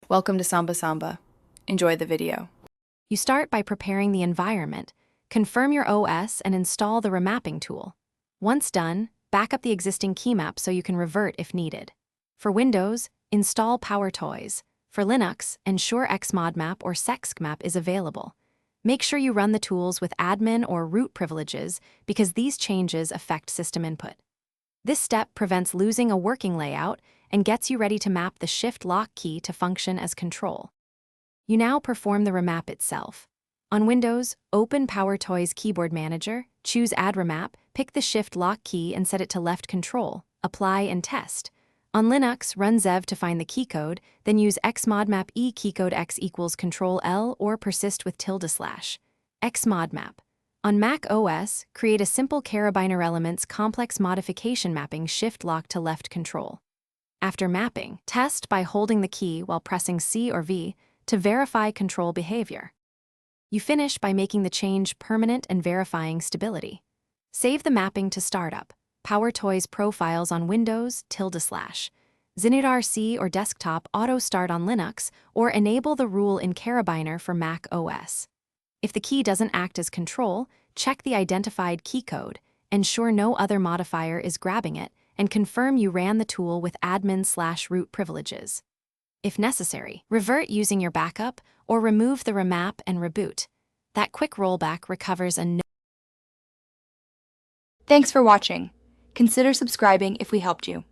Welcome to Samba Samba. Enjoy the video. You start by preparing the environment, confirm your OS, and install the remapping tool. Once done, back up the existing key map so you can revert if needed. For Windows, install PowerToys. For Linux, ensure Xmodmap or sexgmap is available. Make sure you run the tools with admin or root privileges because these changes affect system input. This step prevents losing a working layout and gets you ready to map the Shift-Lock key to function as Control. You now perform the remap itself. On Windows, open PowerToys Keyboard Manager, choose Add Remap, pick the Shift-Lock key and set it to left Control, apply and test. On Linux, run zev to find the keycode, then use xmodmap e keycode x equals Ctrl-L or persist with ~. Xmodmap. On Mac OS, create a simple carabiner elements complex modification mapping Shift-Lock to left Control. After mapping, test by holding the key while pressing C or V to verify control behavior. You finish by making the change permanent and verifying stability. Save the mapping to startup. PowerToys profiles on Windows ~. zinirc or desktop auto start on Linux, or enable the rule in carabiner for Mac OS. If the key doesn't act as control, check the identified key code, ensure no other modifier is grabbing it, and confirm you ran the tool with admin/root privileges. If necessary, revert using your backup or remove the remap and reboot. That quick rollback recovers a Thanks for watching. Consider subscribing if we helped you.